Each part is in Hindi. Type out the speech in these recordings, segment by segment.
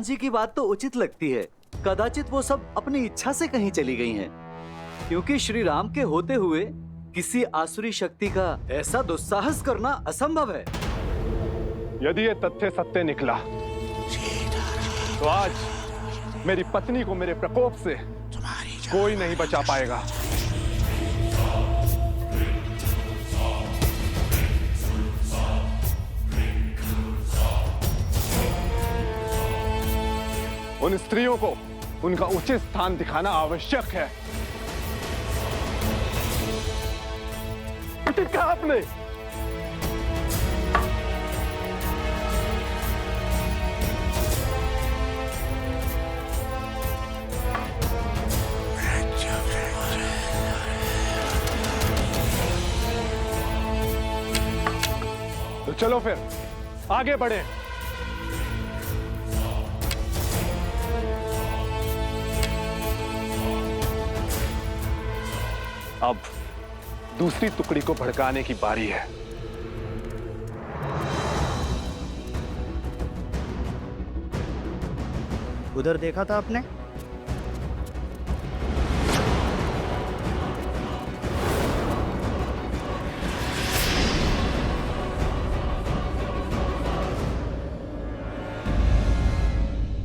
जी की बात तो उचित लगती है। कदाचित वो सब अपनी इच्छा से कहीं चली गई हैं, क्योंकि श्री राम के होते हुए किसी आसुरी शक्ति का ऐसा दुस्साहस करना असंभव है। यदि ये तथ्य सत्य निकला तो आज मेरी पत्नी को मेरे प्रकोप से कोई नहीं बचा पाएगा। उन स्त्रियों को उनका उचित स्थान दिखाना आवश्यक है। उचित कहा आपने। तो चलो फिर आगे बढ़े। अब दूसरी टुकड़ी को भड़काने की बारी है। उधर देखा था आपने?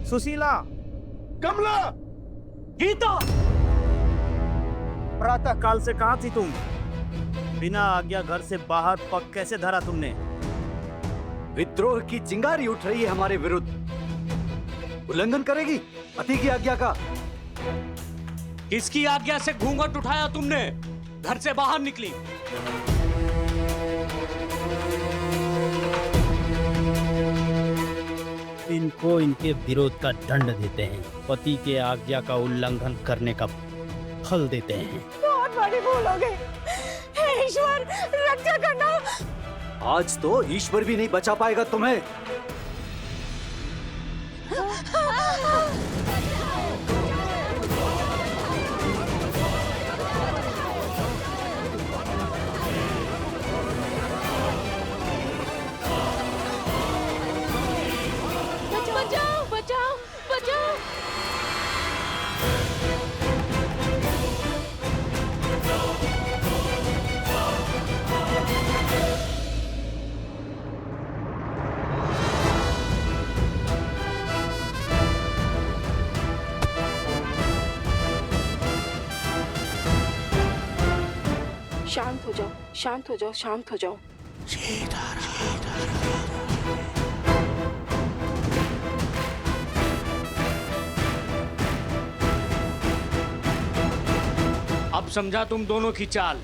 सुशीला, कमला, गीता, प्रातः काल से कहाँ थी तुम? बिना आज्ञा घर से बाहर पग कैसे धरा तुमने? विद्रोह की चिंगारी उठ रही है हमारे विरुद्ध। उल्लंघन करेगी पति की आज्ञा का। किसकी आज्ञा से घूंघट उठाया तुमने? घर से बाहर निकली। इनको इनके विरोध का दंड देते हैं, पति के आज्ञा का उल्लंघन करने का फल देते हैं। बहुत बड़ी भूल हो गई। हे ईश्वर, रक्षा करना। आज तो ईश्वर भी नहीं बचा पाएगा तुम्हें। बचाओ, बचाओ, बचाओ। शांत हो जाओ, शांत हो जाओ, शांत हो जाओ। अब समझा तुम दोनों की चाल।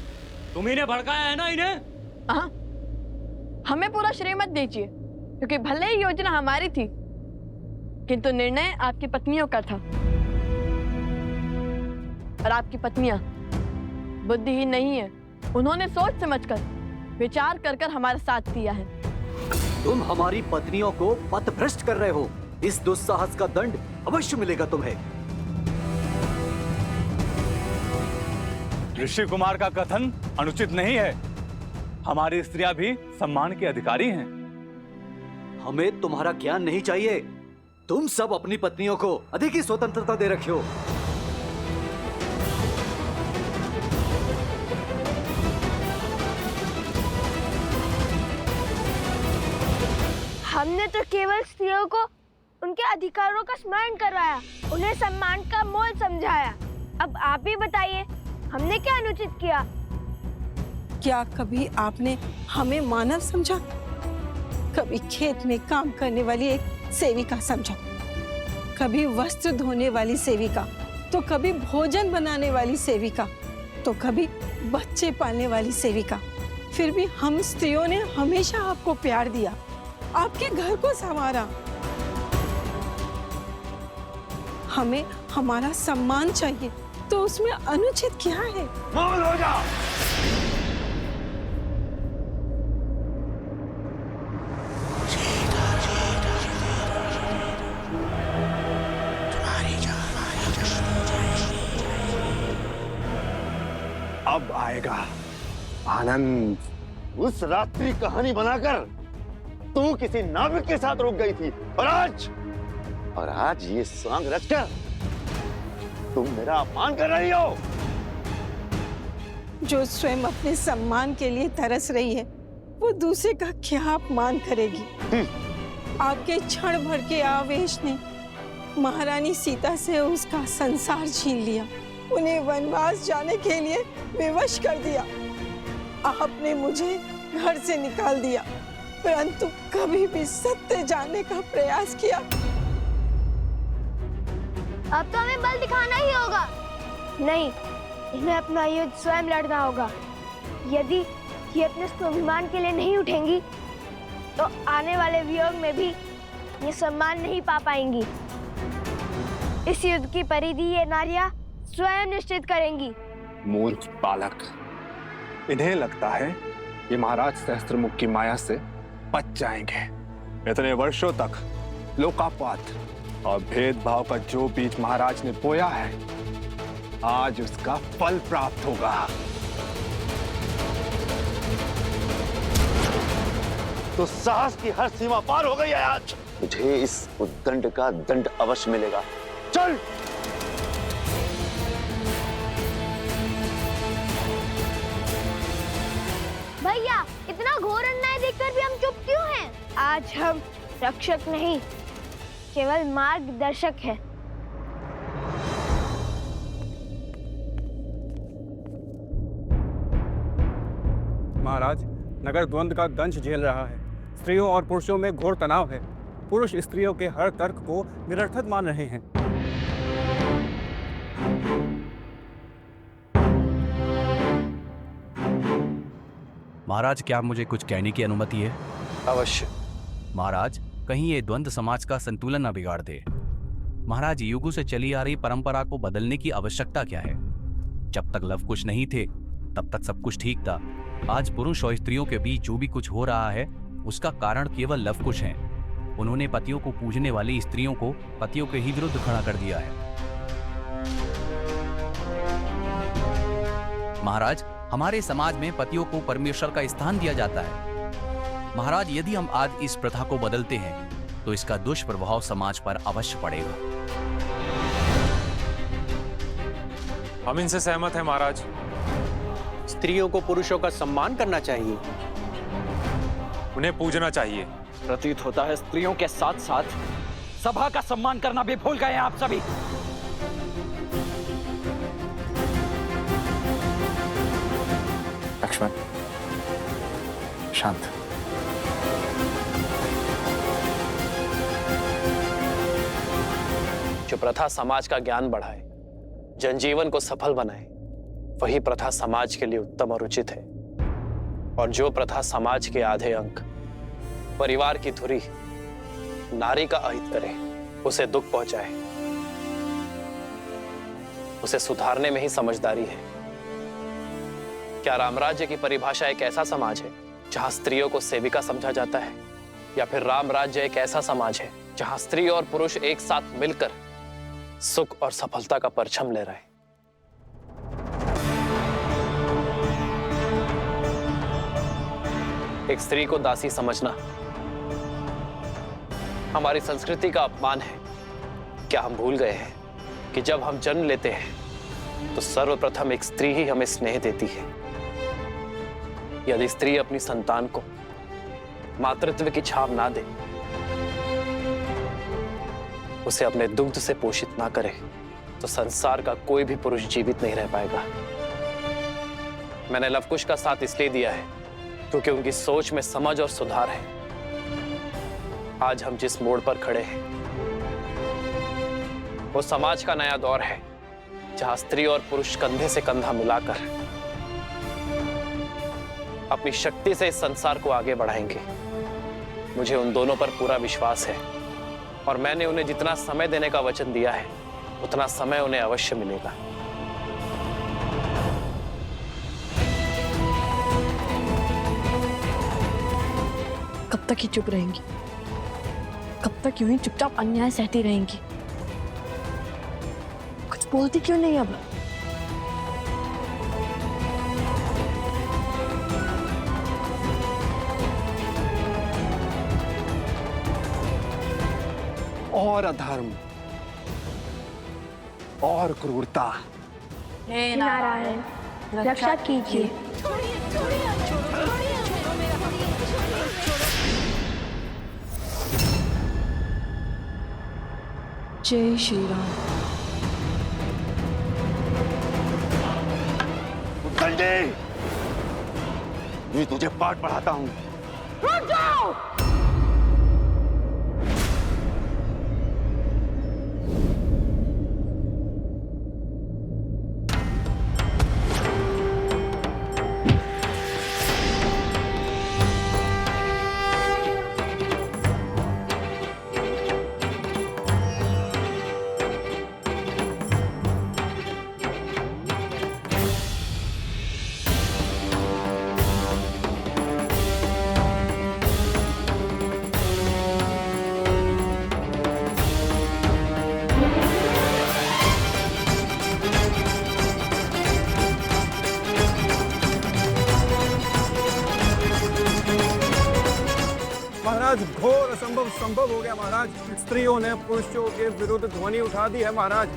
तुम इन्हें भड़काया है ना इन्हें? हाँ, हमें पूरा श्रेय मत दीजिए, क्योंकि भले ही योजना हमारी थी, किंतु निर्णय आपकी पत्नियों का था। और आपकी पत्नियां बुद्धिहीन नहीं है। उन्होंने सोच समझकर, विचार कर कर हमारा साथ दिया है। तुम हमारी पत्नियों को पथभ्रष्ट कर रहे हो। इस दुस्साहस का दंड अवश्य मिलेगा तुम्हें। ऋषि कुमार का कथन अनुचित नहीं है। हमारी स्त्रियां भी सम्मान के अधिकारी हैं। हमें तुम्हारा ज्ञान नहीं चाहिए। तुम सब अपनी पत्नियों को अधिक ही स्वतंत्रता दे रखे हो। हमने तो केवल स्त्रियों को उनके अधिकारों का स्मरण करवाया, उन्हें सम्मान का मोल समझाया। अब आप ही बताइए, हमने क्या अनुचित किया? क्या कभी आपने हमें मानव समझा? कभी खेत में काम करने वाली एक सेविका समझा, कभी वस्त्र धोने वाली सेविका, तो कभी भोजन बनाने वाली सेविका, तो कभी बच्चे पालने वाली सेविका। फिर भी हम स्त्रियों ने हमेशा आपको प्यार दिया, आपके घर को संवारा। हमें हमारा सम्मान चाहिए, तो उसमें अनुचित क्या है? मौन हो जा। अब आएगा आनंद। उस रात्रि कहानी बनाकर तू किसी नाविक के साथ रुक गई थी, और आज और आज ये सॉन्ग रचकर तुम मेरा अपमान कर रही हो। जो स्वयं अपने सम्मान के लिए तरस रही है, वो दूसरे का क्या अपमान करेगी? आपके क्षण भर के आवेश ने महारानी सीता से उसका संसार छीन लिया, उन्हें वनवास जाने के लिए विवश कर दिया। आपने मुझे घर से निकाल दिया, परंतु कभी भी सत्य जानने का प्रयास किया? अब तो हमें बल दिखाना ही होगा। नहीं, इन्हें अपना युद्ध स्वयं लड़ना होगा। यदि ये अपने स्वाभिमान के लिए नहीं उठेंगी, तो आने वाले वियोग में भी ये सम्मान नहीं पा पाएंगी। इस युद्ध की परिधि ये नारियां स्वयं निश्चित करेंगी। मूर्ख बालक, इन्हें लगता है ये महाराज सहस्त्रमुख की माया से बच जाएंगे। इतने वर्षों तक लोकापात और भेदभाव का जो बीज महाराज ने बोया है, आज उसका फल प्राप्त होगा। तो साहस की हर सीमा पार हो गई है आज। मुझे इस उद्दंड का दंड अवश्य मिलेगा। चल। भैया, इतना घोर अन्याय देखकर भी हम चुप क्यों हैं? आज हम रक्षक नहीं, केवल मार्गदर्शक हैं। महाराज, नगर द्वंद्व का दंश झेल रहा है। स्त्रियों और पुरुषों में घोर तनाव है। पुरुष स्त्रियों के हर तर्क को निरर्थक मान रहे हैं। महाराज, क्या मुझे कुछ कहने की अनुमति है? अवश्य। महाराज, कहीं ये द्वंद्व समाज का संतुलन न बिगाड़ दे। महाराज, युगों से चली आ रही परंपरा को बदलने की आवश्यकता क्या है? जब तक लव कुश नहीं थे, तब तक सब कुछ ठीक था। आज पुरुष और स्त्रियों के बीच जो भी कुछ हो रहा है, उसका कारण केवल लव कुश है। उन्होंने पतियों को पूजने वाली स्त्रियों को पतियों के ही विरुद्ध खड़ा कर दिया है। महाराज, हमारे समाज में पतियों को परमेश्वर का स्थान दिया जाता है। महाराज, यदि हम आज इस प्रथा को बदलते हैं, तो इसका दुष्प्रभाव समाज पर अवश्य पड़ेगा। हम इनसे सहमत हैं महाराज। स्त्रियों को पुरुषों का सम्मान करना चाहिए, उन्हें पूजना चाहिए। प्रतीत होता है स्त्रियों के साथ साथ सभा का सम्मान करना भी भूल गए हैं आप सभी। लक्ष्मण, शांत। जो प्रथा समाज का ज्ञान बढ़ाए, जनजीवन को सफल बनाए, वही प्रथा समाज के लिए उत्तम और उचित है। और जो प्रथा समाज के आधे अंक, परिवार की धुरी, नारी का अहित करे, उसे दुख पहुंचाए, उसे सुधारने में ही समझदारी है। क्या रामराज्य की परिभाषा एक ऐसा समाज है जहां स्त्रियों को सेविका समझा जाता है, या फिर रामराज्य एक ऐसा समाज है जहां स्त्री और पुरुष एक साथ मिलकर सुख और सफलता का परचम ले रहे हैं? एक स्त्री को दासी समझना हमारी संस्कृति का अपमान है। क्या हम भूल गए हैं कि जब हम जन्म लेते हैं तो सर्वप्रथम एक स्त्री ही हमें स्नेह देती है। यदि स्त्री अपनी संतान को मातृत्व की छाव ना दे, उसे अपने दुग्ध से पोषित ना करे, तो संसार का कोई भी पुरुष जीवित नहीं रह पाएगा। मैंने लवकुश का साथ इसलिए दिया है क्योंकि उनकी सोच में समझ और सुधार है। आज हम जिस मोड़ पर खड़े हैं, वो समाज का नया दौर है जहां स्त्री और पुरुष कंधे से कंधा मिलाकर अपनी शक्ति से इस संसार को आगे बढ़ाएंगे। मुझे उन दोनों पर पूरा विश्वास है और मैंने उन्हें जितना समय देने का वचन दिया है, उतना समय उन्हें अवश्य मिलेगा। कब तक ही चुप रहेंगी? कब तक यूं ही चुपचाप अन्याय सहती रहेंगी? कुछ बोलती क्यों नहीं अब? और अधर्म और क्रूरता। हे नारायण रक्षा कीजिए। जय श्री राम। उद्दंडे, मैं तुझे पाठ पढ़ाता हूँ। रुक जाओ। महाराज, घोर असंभव संभव हो गया महाराज। स्त्रियों ने पुरुषों के विरुद्ध ध्वनि उठा दी है महाराज।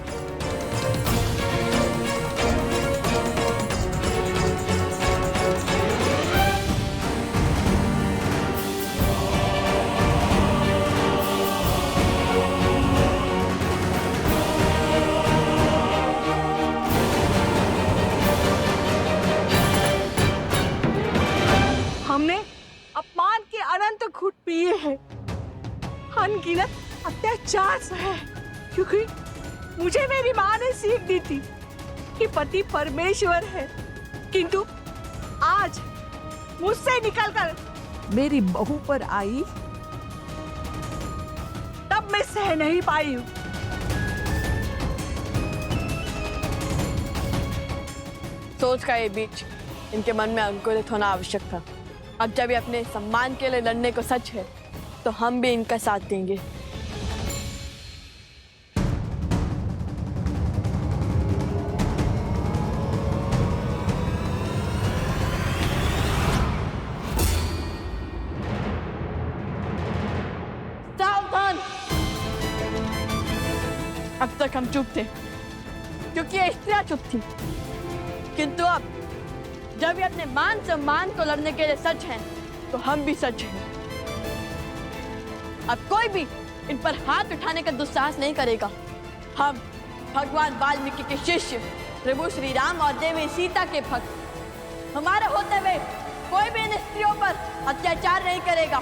हमने अपमान के अनंत घुट पिए हैं, अनगिनत अत्याचार सहे, क्योंकि मुझे मेरी माँ ने सीख दी थी कि पति परमेश्वर है। किंतु आज मुझसे निकलकर मेरी बहू पर आई, तब मैं सह नहीं पाई हूँ। सोच का ये बीच इनके मन में अंकुरित होना आवश्यक था। अब जब ये अपने सम्मान के लिए लड़ने को सच है, तो हम भी इनका साथ देंगे। सावधान! अब तक हम चुप थे, क्योंकि ये स्त्रियां चुप थी। किंतु अब जब ये अपने मान सम्मान को लड़ने के लिए सच हैं, तो हम भी सच हैं। अब कोई भी इन पर हाथ उठाने का दुस्साहस नहीं करेगा। हम भगवान वाल्मीकि के शिष्य प्रभु श्री राम और देवी सीता के भक्त, हमारे होते हुए कोई भी इन स्त्रियों पर अत्याचार नहीं करेगा।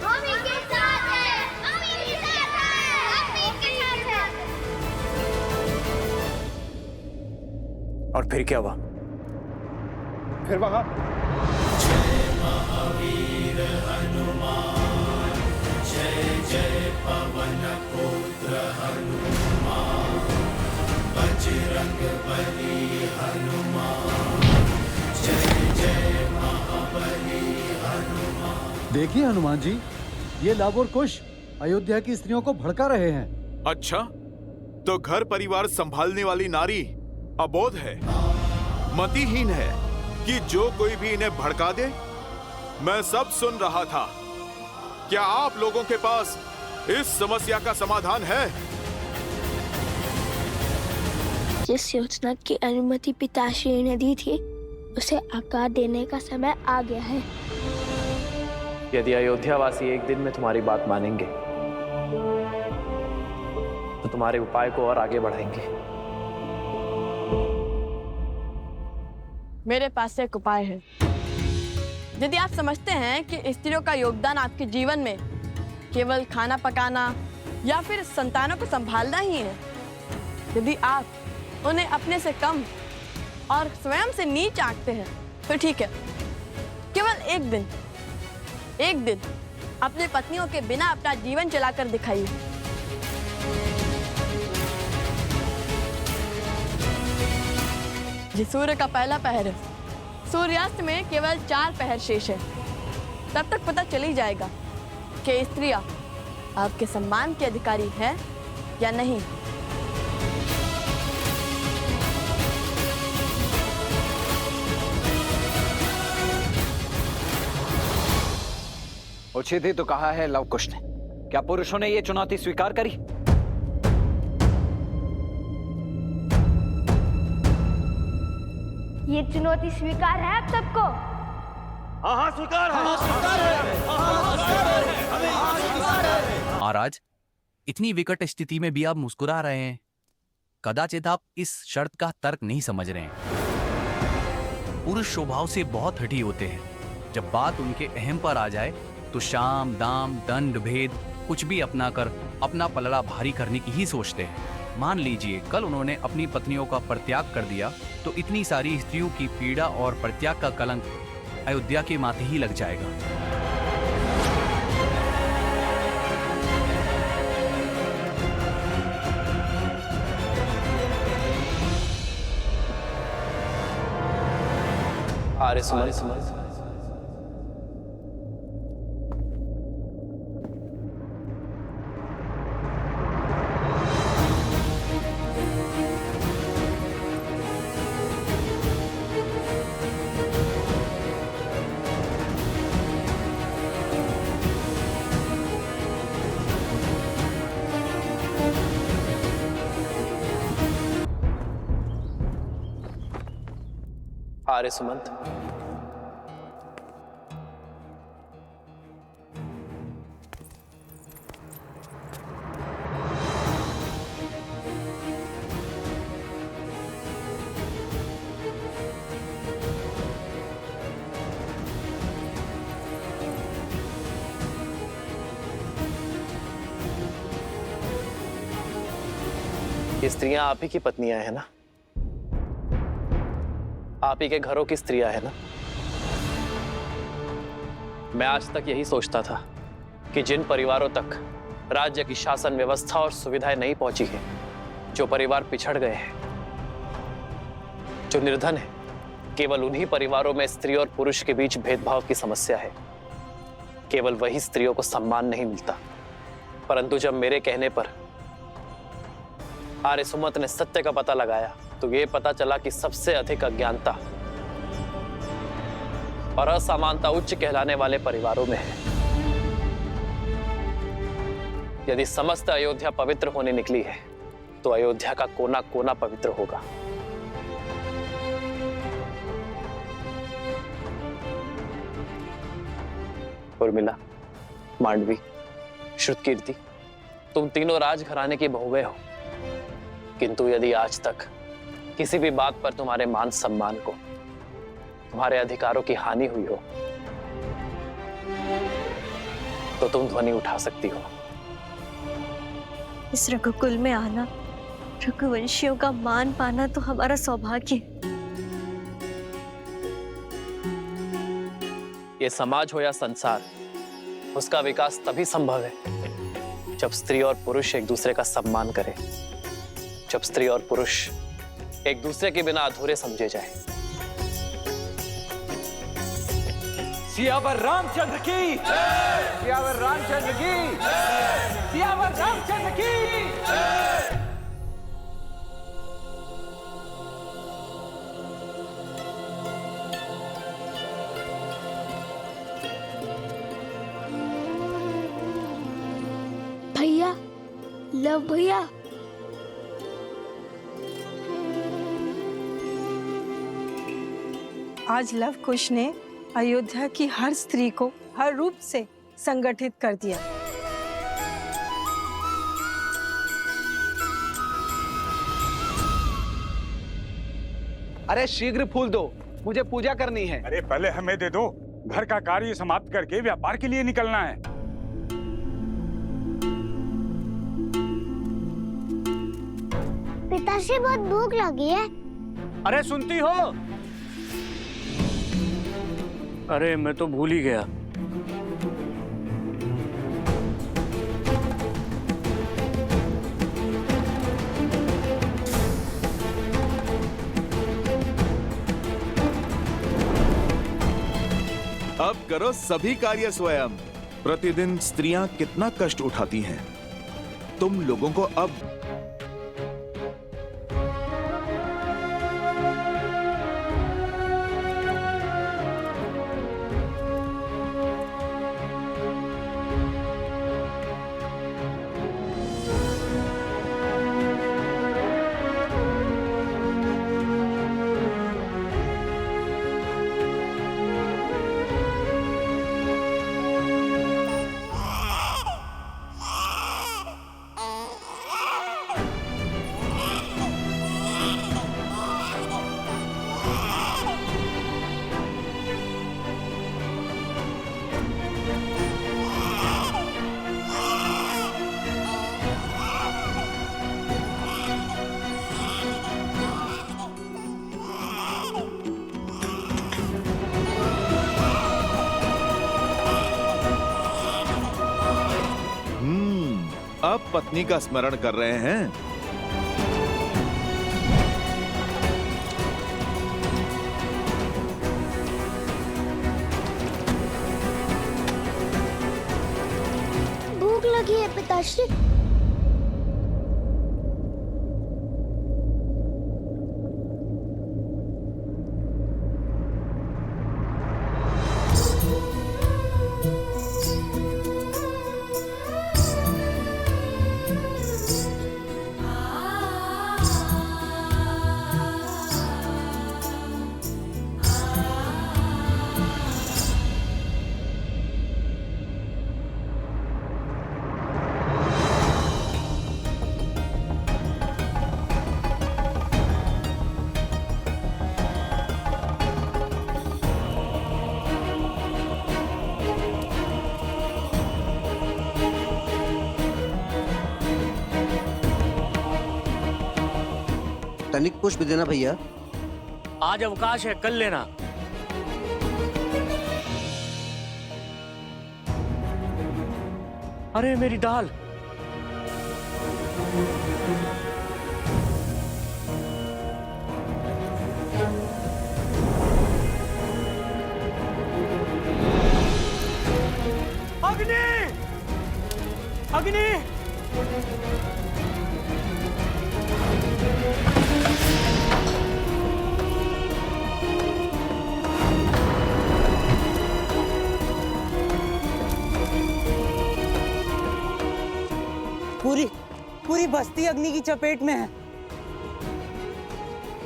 हम इनके साथ हैं, हम इनके साथ हैं, हम इनके साथ हैं। और फिर क्या हुआ? फिर वहां देखिए हनुमान जी, ये लाभ और कुश अयोध्या की स्त्रियों को भड़का रहे हैं। अच्छा, तो घर परिवार संभालने वाली नारी अबोध है, मतिहीन है कि जो कोई भी इन्हें भड़का दे। मैं सब सुन रहा था। क्या आप लोगों के पास इस समस्या का समाधान है? जिस योजना की अनुमति पिताश्री ने दी थी, उसे आकार देने का समय आ गया है। यदि अयोध्यावासी एक दिन में तुम्हारी बात मानेंगे, तो तुम्हारे उपाय को और आगे बढ़ाएंगे। मेरे पास एक उपाय है। यदि आप समझते हैं कि स्त्रियों का योगदान आपके जीवन में केवल खाना पकाना या फिर संतानों को संभालना ही है, यदि आप उन्हें अपने से कम और स्वयं से नीच आंकते हैं, तो ठीक है, केवल एक दिन अपनी पत्नियों के बिना अपना जीवन चलाकर दिखाइए। ये सूर्य का पहला पहर है। सूर्यास्त में केवल 4 पहर शेष है। तब तक पता चल ही जाएगा कि स्त्रियां आपके सम्मान की अधिकारी है या नहीं। उचित ही तो कहा है लव कुश ने। क्या पुरुषों ने ये चुनौती स्वीकार करी? ये चुनौती स्वीकार है आप सबको? हाँ हाँ स्वीकार है। महाराज, इतनी विकट स्थिति में भी आप मुस्कुरा रहे हैं। कदाचित आप इस शर्त का तर्क नहीं समझ रहे हैं। पुरुष स्वभाव से बहुत हठी होते हैं। जब बात उनके अहम पर आ जाए तो शाम दाम दंड भेद कुछ भी अपना कर अपना पलड़ा भारी करने की ही सोचते हैं। मान लीजिए कल उन्होंने अपनी पत्नियों का परित्याग कर दिया तो इतनी सारी स्त्रियों की पीड़ा और परित्याग का कलंक अयोध्या के माथे ही लग जाएगा। आर्य सुमंत, आर्य सुमंत, ये स्त्रियां आप ही की पत्नियां हैं ना? आप ही के घरों की स्त्रियां हैं ना? मैं आज तक यही सोचता था कि जिन परिवारों तक राज्य की शासन व्यवस्था और सुविधाएं नहीं पहुंची है, जो परिवार पिछड़ गए हैं, जो निर्धन है, केवल उन्हीं परिवारों में स्त्री और पुरुष के बीच भेदभाव की समस्या है। केवल वही स्त्रियों को सम्मान नहीं मिलता। परंतु जब मेरे कहने पर आर्य सुमंत ने सत्य का पता लगाया तो ये पता चला कि सबसे अधिक अज्ञानता और असमानता उच्च कहलाने वाले परिवारों में है। यदि समस्त अयोध्या पवित्र होने निकली है तो अयोध्या का कोना कोना पवित्र होगा। उर्मिला, मांडवी, श्रुतकीर्ति, तुम तीनों राजघराने की बहुएं हो, किंतु यदि आज तक किसी भी बात पर तुम्हारे मान सम्मान को, तुम्हारे अधिकारों की हानि हुई हो तो तुम ध्वनि उठा सकती हो। इस रघुकुल में आना, रघुवंशियों का मान पाना तो हमारा सौभाग्य है। ये समाज हो या संसार, उसका विकास तभी संभव है जब स्त्री और पुरुष एक दूसरे का सम्मान करें, जब स्त्री और पुरुष एक दूसरे के बिना अधूरे समझे जाए। सियावर रामचंद्र की जय! सियावर रामचंद्र की जय! सियावर रामचंद्र की जय! भैया, लव भैया, आज लव कुश ने अयोध्या की हर स्त्री को हर रूप से संगठित कर दिया। अरे शीघ्र फूल दो, मुझे पूजा करनी है। अरे पहले हमें दे दो, घर का कार्य समाप्त करके व्यापार के लिए निकलना है। पिताश्री, बहुत भूख लगी है। अरे सुनती हो? अरे मैं तो भूल ही गया। अब करो सभी कार्य स्वयं। प्रतिदिन स्त्रियां कितना कष्ट उठाती हैं। तुम लोगों को अब सब पत्नी का स्मरण कर रहे हैं। भूख लगी है पिताश्री। तनिक पुष्प देना भैया। आज अवकाश है, कल लेना। अरे मेरी दाल। अग्नि! अग्नि! पूरी बस्ती अग्नि की चपेट में है।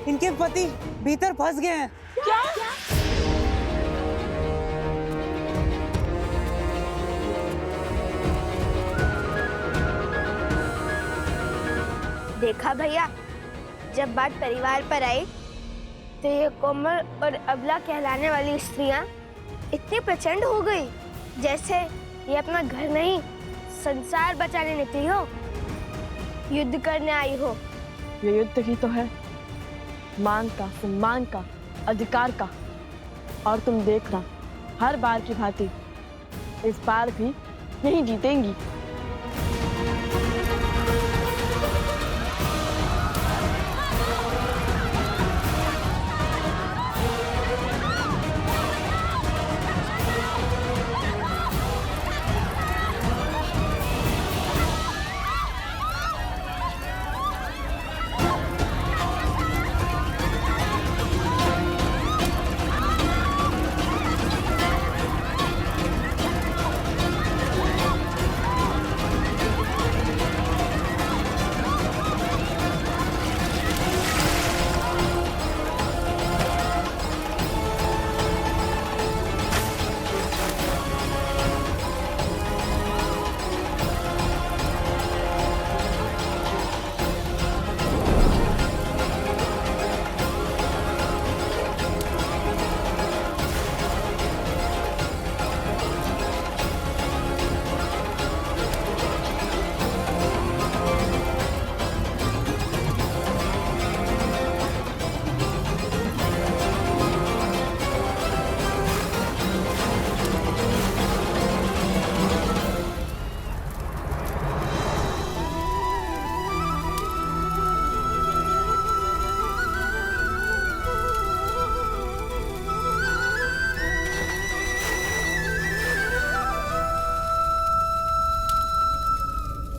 इनके पति भीतर फंस गए हैं। क्या? देखा भैया, जब बात परिवार पर आई तो ये कोमल और अबला कहलाने वाली स्त्रियां इतनी प्रचंड हो गई जैसे ये अपना घर नहीं संसार बचाने निकली हो, युद्ध करने आई हो। ये युद्ध ही तो है, मान का, सम्मान का, अधिकार का। और तुम देखना, हर बार की भांति इस बार भी नहीं जीतेंगी।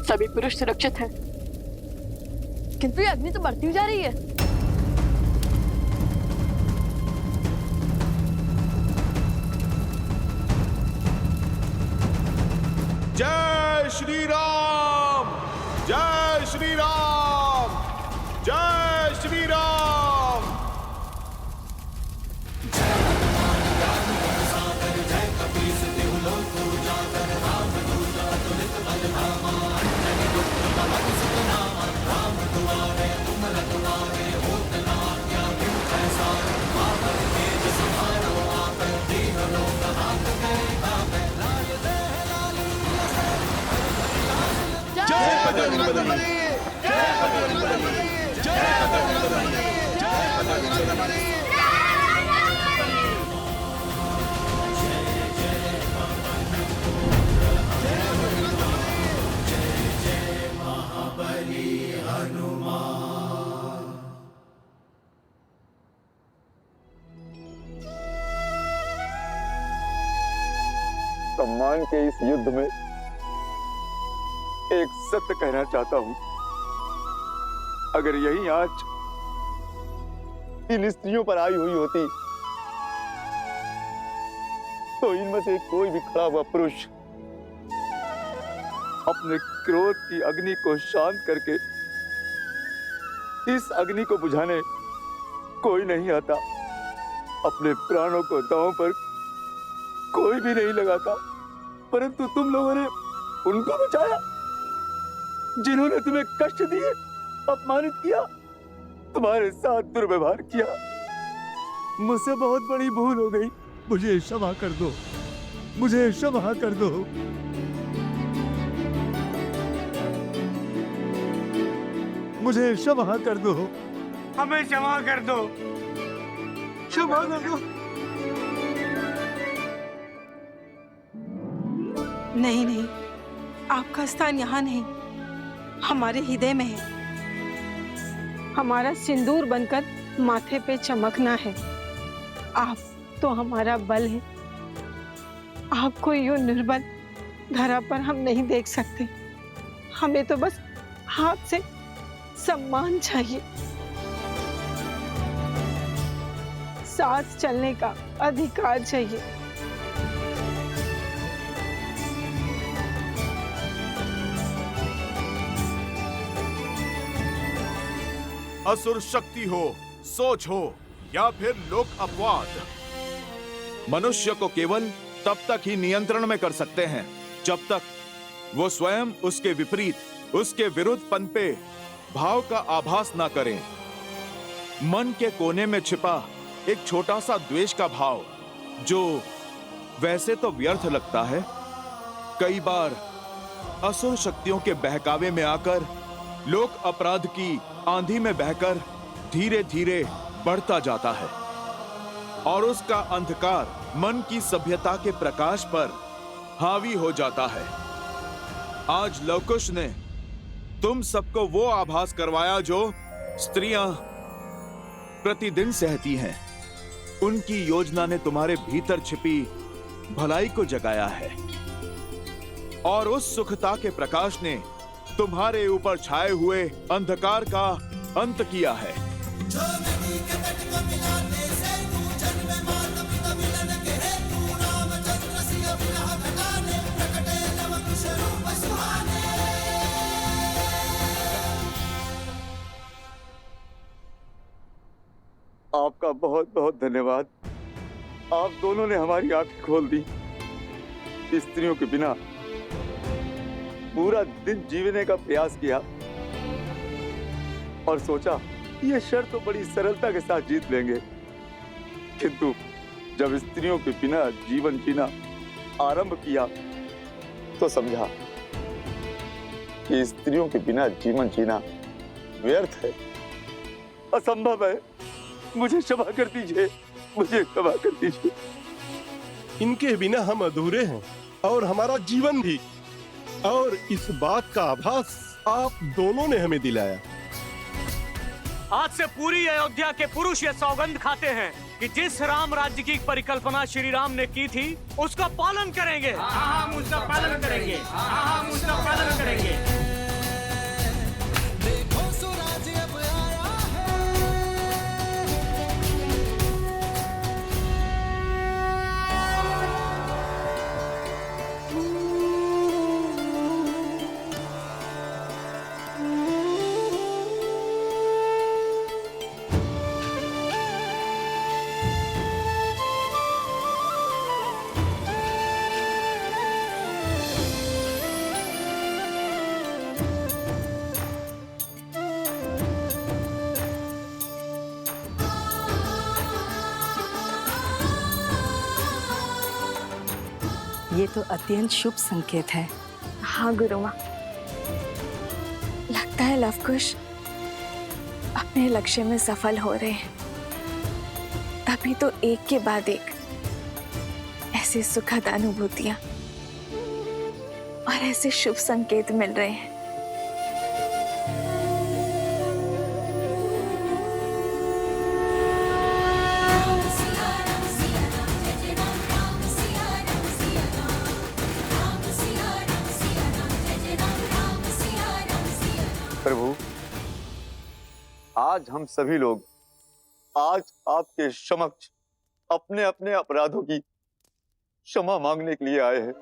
सभी पुरुष सुरक्षित हैं, किंतु ये अग्नि तो बढ़ती जा रही है। जय श्री राम, जय श्री राम, जय श्री राम। भगवान के इस युद्ध में एक सत्य कहना चाहता हूं। अगर यही आंच इन स्त्रियों पर आई हुई होती तो इनमें से कोई भी खड़ा हुआ पुरुष अपने क्रोध की अग्नि को शांत करके इस अग्नि को बुझाने कोई नहीं आता। अपने प्राणों को दांव पर कोई भी नहीं लगाता, परंतु तुम लोगों ने उनको बचाया जिन्होंने तुम्हें कष्ट दिए, अपमानित किया, तुम्हारे साथ दुर्व्यवहार किया। मुझसे बहुत बड़ी भूल हो गई, मुझे क्षमा कर दो, मुझे क्षमा कर दो। मुझे क्षमा कर दो, हमें क्षमा कर दो, क्षमा कर दो। नहीं नहीं, आपका स्थान यहाँ नहीं, हमारे हृदय में है। हमारा सिंदूर बनकर माथे पे चमकना है। आप तो हमारा बल है। आपको यूं निर्बल धरा पर हम नहीं देख सकते। हमें तो बस हाथ से सम्मान चाहिए, साथ चलने का अधिकार चाहिए। असुर शक्ति हो, सोच हो या फिर लोक अपवाद, मनुष्य को केवल तब तक ही नियंत्रण में कर सकते हैं जब तक वो स्वयं उसके विपरीत, उसके विरुद्ध पनपे भाव का आभास ना करें। मन के कोने में छिपा एक छोटा सा द्वेष का भाव, जो वैसे तो व्यर्थ लगता है, कई बार असुर शक्तियों के बहकावे में आकर लोक अपराध की आंधी में बहकर धीरे धीरे बढ़ता जाता है और उसका अंधकार मन की सभ्यता के प्रकाश पर हावी हो जाता है। आज लवकुश ने तुम सबको वो आभास करवाया जो स्त्रियां प्रतिदिन सहती हैं। उनकी योजना ने तुम्हारे भीतर छिपी भलाई को जगाया है और उस सुखता के प्रकाश ने तुम्हारे ऊपर छाए हुए अंधकार का अंत किया है। आपका बहुत बहुत धन्यवाद। आप दोनों ने हमारी आंखें खोल दी। स्त्रियों के बिना पूरा दिन जीने का प्रयास किया और सोचा ये शर्त तो बड़ी सरलता के साथ जीत लेंगे, किंतु जब स्त्रियों के बिना जीवन जीना आरंभ किया तो समझा कि स्त्रियों के बिना जीवन जीना व्यर्थ है, असंभव है। मुझे क्षमा कर दीजिए, मुझे क्षमा कर दीजिए। इनके बिना हम अधूरे हैं और हमारा जीवन भी, और इस बात का आभास आप दोनों ने हमें दिलाया। आज से पूरी अयोध्या के पुरुष ये सौगंध खाते हैं कि जिस राम राज्य की परिकल्पना श्री राम ने की थी उसका पालन करेंगे। हम उसका पालन करेंगे, हम उसका पालन करेंगे। ये तो अत्यंत शुभ संकेत है। हाँ गुरु माँ, लगता है लवकुश अपने लक्ष्य में सफल हो रहे हैं। तभी तो एक के बाद एक ऐसी सुखद अनुभूतियां और ऐसे शुभ संकेत मिल रहे हैं। प्रभु, आज हम सभी लोग आज आपके समक्ष अपने अपने अपराधों की क्षमा मांगने के लिए आए हैं।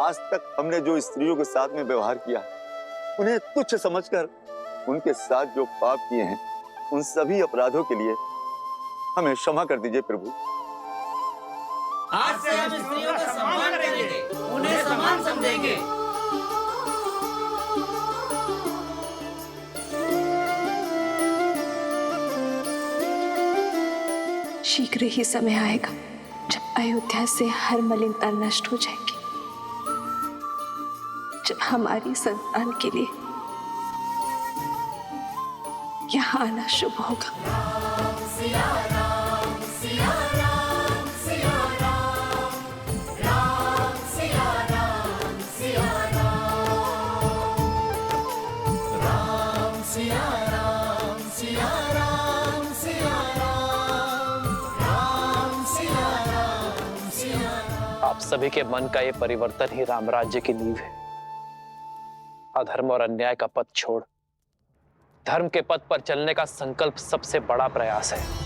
आज तक हमने जो स्त्रियों के साथ में व्यवहार किया, उन्हें तुच्छ समझकर उनके साथ जो पाप किए हैं, उन सभी अपराधों के लिए हमें क्षमा कर दीजिए प्रभु। आज से हम स्त्रियों का सम्मान करेंगे, उन्हें समान समझेंगे। शीघ्र ही समय आएगा जब अयोध्या से हर मलिनता नष्ट हो जाएगी, जब हमारी संतान के लिए यहाँ आना शुभ होगा। आप सभी के मन का ये परिवर्तन ही राम राज्य की नींव है। अधर्म और अन्याय का पथ छोड़ धर्म के पथ पर चलने का संकल्प सबसे बड़ा प्रयास है।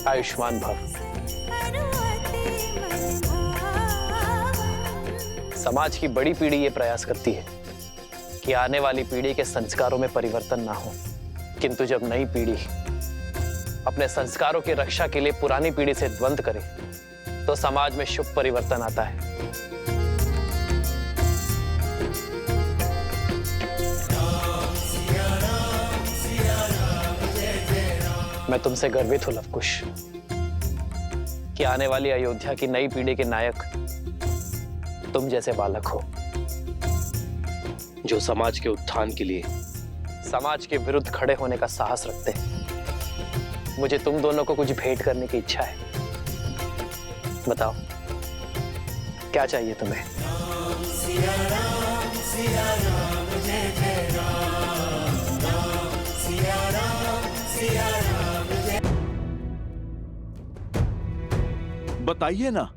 आयुष्मान भव। समाज की बड़ी पीढ़ी ये प्रयास करती है कि आने वाली पीढ़ी के संस्कारों में परिवर्तन ना हो, किंतु जब नई पीढ़ी अपने संस्कारों की रक्षा के लिए पुरानी पीढ़ी से द्वंद्व करे तो समाज में शुभ परिवर्तन आता है। मैं तुमसे गर्वित हूं लवकुश कि आने वाली अयोध्या की नई पीढ़ी के नायक तुम जैसे बालक हो, जो समाज के उत्थान के लिए समाज के विरुद्ध खड़े होने का साहस रखते हैं। मुझे तुम दोनों को कुछ भेंट करने की इच्छा है। बताओ क्या चाहिए तुम्हें? बताइए ना,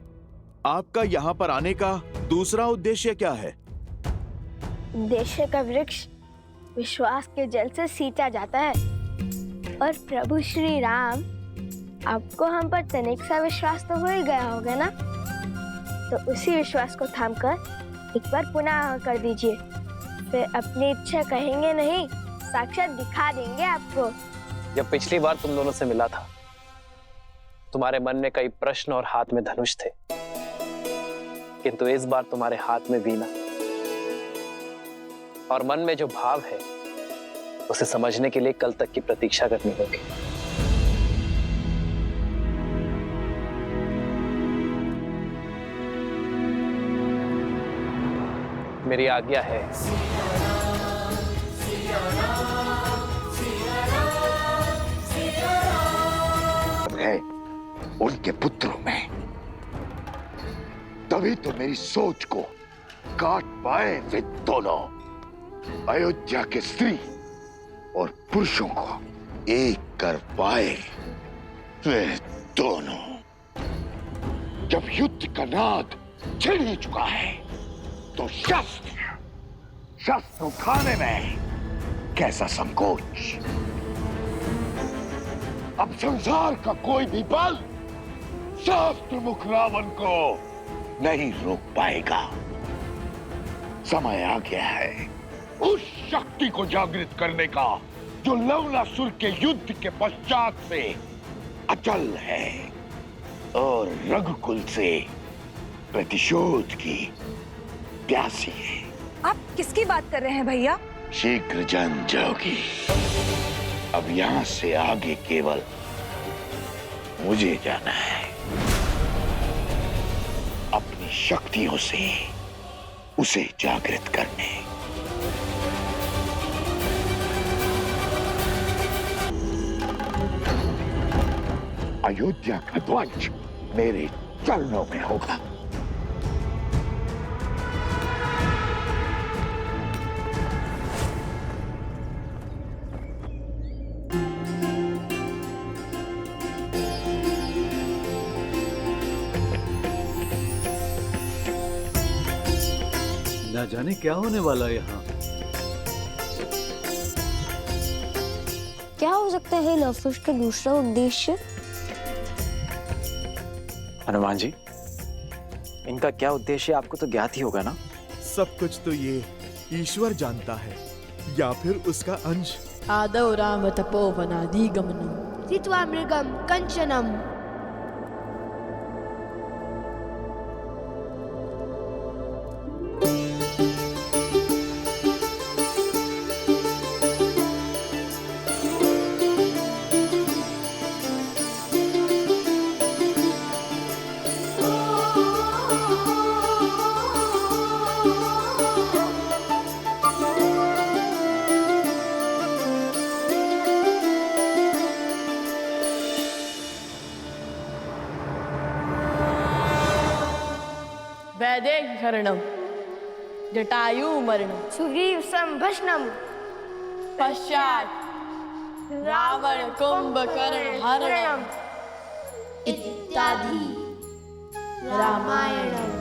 आपका यहाँ पर आने का दूसरा उद्देश्य क्या है? उद्देश्य का वृक्ष विश्वास के जल से सींचा जाता है और प्रभु श्री राम, आपको हम पर तनिक सा विश्वास तो हो ही गया होगा ना, तो उसी विश्वास को थामकर एक बार पुनः कर दीजिए। फिर अपनी इच्छा कहेंगे नहीं, साक्षात दिखा देंगे आपको। जब पिछली बार तुम दोनों से मिला था, तुम्हारे मन में कई प्रश्न और हाथ में धनुष थे, किंतु इस बार तुम्हारे हाथ में वीणा और मन में जो भाव है उसे समझने के लिए कल तक की प्रतीक्षा करनी होगी। मेरी आज्ञा है उनके पुत्रों में, तभी तो मेरी सोच को काट पाए वे दोनों। अयोध्या के स्त्री और पुरुषों को एक कर पाए वे दोनों। जब युद्ध का नाद छिड़ ही चुका है तो शस्त्र उठाने में कैसा संकोच। अब संसार का कोई भी बल शास्त्र मुख रावण को नहीं रोक पाएगा। समय आ गया है उस शक्ति को जागृत करने का जो लवणासुर के युद्ध के पश्चात से अचल है और रघुकुल से प्रतिशोध की प्यासी है। आप किसकी बात कर रहे हैं भैया? शीघ्र जान जाओगी। अब यहां से आगे केवल मुझे जाना है, अपनी शक्तियों से उसे जागृत करने। अयोध्या का ध्वज मेरे चरणों में होगा। ना जाने क्या होने वाला है यहाँ। क्या हो सकता है लवकुश का दूसरा उद्देश्य? हनुमान जी, इनका क्या उद्देश्य आपको तो ज्ञात ही होगा ना? सब कुछ तो ये ईश्वर जानता है, या फिर उसका अंश। आदौ राम तपोवनादि गमनम जित्वा मृगम कंचनम। वैदेहीकरणम जटायु मरणम सुग्रीव संभषणम पश्चात रावण कुंभकर्ण हरणम इत्यादि रामायणम।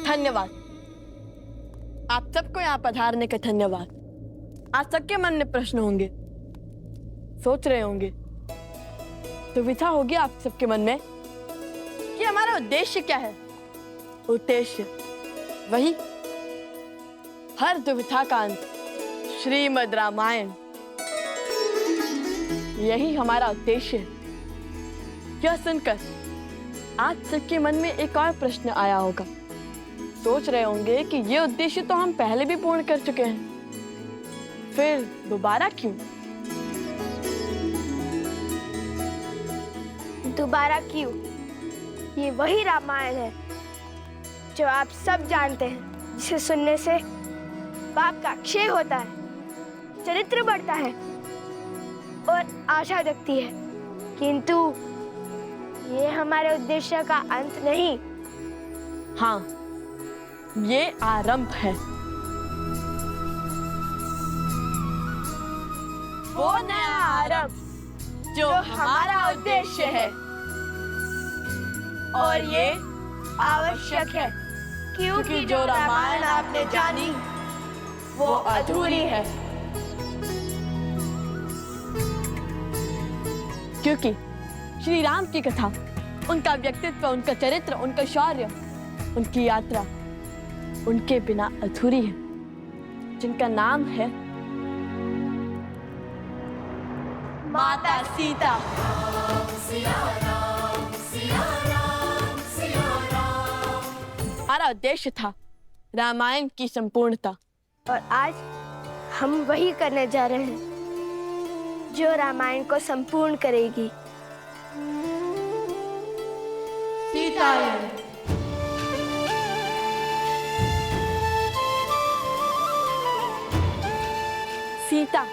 धन्यवाद आप सबको यहाँ पधारने का धन्यवाद। आज सबके मन में प्रश्न होंगे, सोच रहे होंगे, दुविधा होगी आप सबके मन में कि हमारा उद्देश्य क्या है। उद्देश्य वही, हर दुविधा का अंत श्रीमद् रामायण, यही हमारा उद्देश्य है। यह सुनकर आज सबके मन में एक और प्रश्न आया होगा, सोच रहे होंगे कि ये उद्देश्य तो हम पहले भी पूर्ण कर चुके हैं, फिर दोबारा क्यों? दोबारा क्यों? ये वही रामायण है जो आप सब जानते हैं, जिसे सुनने से पाप का क्षय होता है, चरित्र बढ़ता है और आशा जगती है। किंतु ये हमारे उद्देश्य का अंत नहीं। हाँ, ये आरंभ है। वो नया आरंभ जो हमारा उद्देश्य है, और ये आवश्यक है क्योंकि जो रामायण आपने जानी वो अधूरी है। क्योंकि श्री राम की कथा, उनका व्यक्तित्व, उनका चरित्र, उनका शौर्य, उनकी यात्रा उनके बिना अधूरी है, जिनका नाम है माता सीता। हमारा उद्देश्य था रामायण की संपूर्णता, और आज हम वही करने जा रहे हैं जो रामायण को संपूर्ण करेगी। सीतायन। सीता,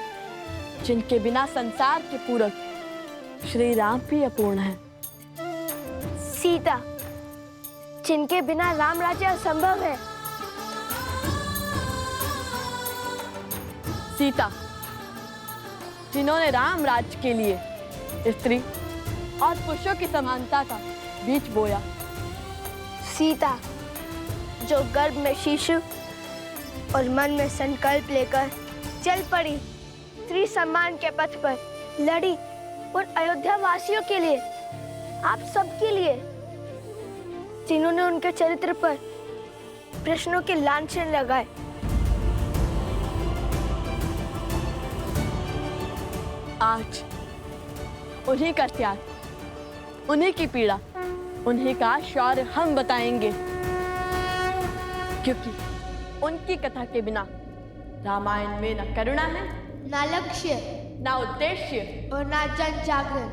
जिनके बिना संसार के पूरक श्री राम भी अपूर्ण है। सीता, जिनके बिना राम राज्य असंभव है। सीता, जिन्होंने राम राज्य के लिए स्त्री और पुरुषों की समानता का बीज बोया। सीता, जो गर्भ में शिशु और मन में संकल्प लेकर चल पड़ी, स्त्री सम्मान के पथ पर लड़ी, उन अयोध्या वासियों के लिए, आप सबके लिए, जिन्होंने उनके चरित्र पर प्रश्नों के लांछन लगाए। आज उन्हीं का त्याग, उन्हीं की पीड़ा, उन्हीं का शौर्य हम बताएंगे, क्योंकि उनकी कथा के बिना रामायण में न करुणा है, न लक्ष्य, ना उद्देश्य और ना जन जागरण।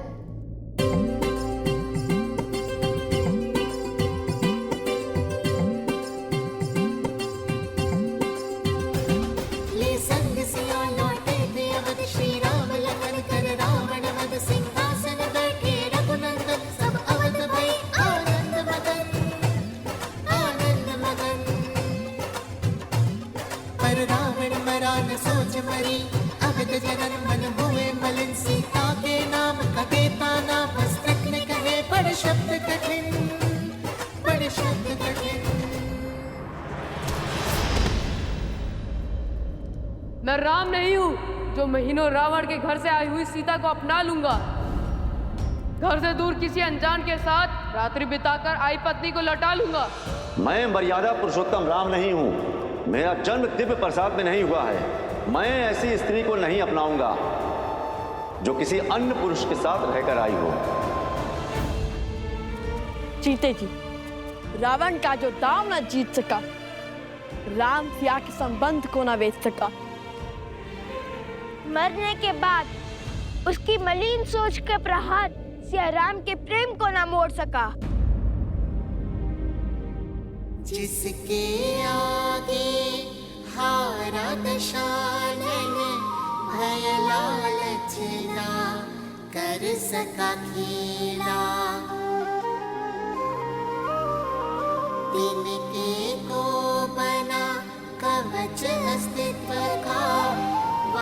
ले संग सिया लौटे थे अवध, श्री राम लखन कर रावण वध, सिंहासन बैठे रघुनंदन, सब अवध भई आनंद मगन, आनंद मगन। पर रावण मरा न सोच मरी, अवध जनन मन हुए मलिन, सीता के नाम का देता ना, वस्त्र ने कहे बड़ शब्द कठिन, बड़ शब्द कठिन। मैं राम नहीं हूँ जो महीनों रावण के घर से आई हुई सीता को अपना लूंगा। घर से दूर किसी अनजान के साथ रात्रि बिताकर आई पत्नी को लौटा लूंगा। मैं मर्यादा पुरुषोत्तम राम नहीं हूँ, मेरा जन्म दिव्य प्रसाद में नहीं हुआ है। मैं ऐसी स्त्री को नहीं अपनाऊंगा जो किसी अन्य पुरुष के साथ रहकर आई हो। जीते जी, रावण का जो दाव न जीत सका, राम सिया के संबंध को न बेच सका, मरने के बाद उसकी मलिन सोच का प्रहार सिया राम के प्रेम को न मोड़ सका। जिसके आगे हारा दशानन, भय लालच ना कर सका खेला। तिनके को बना कवच हस्त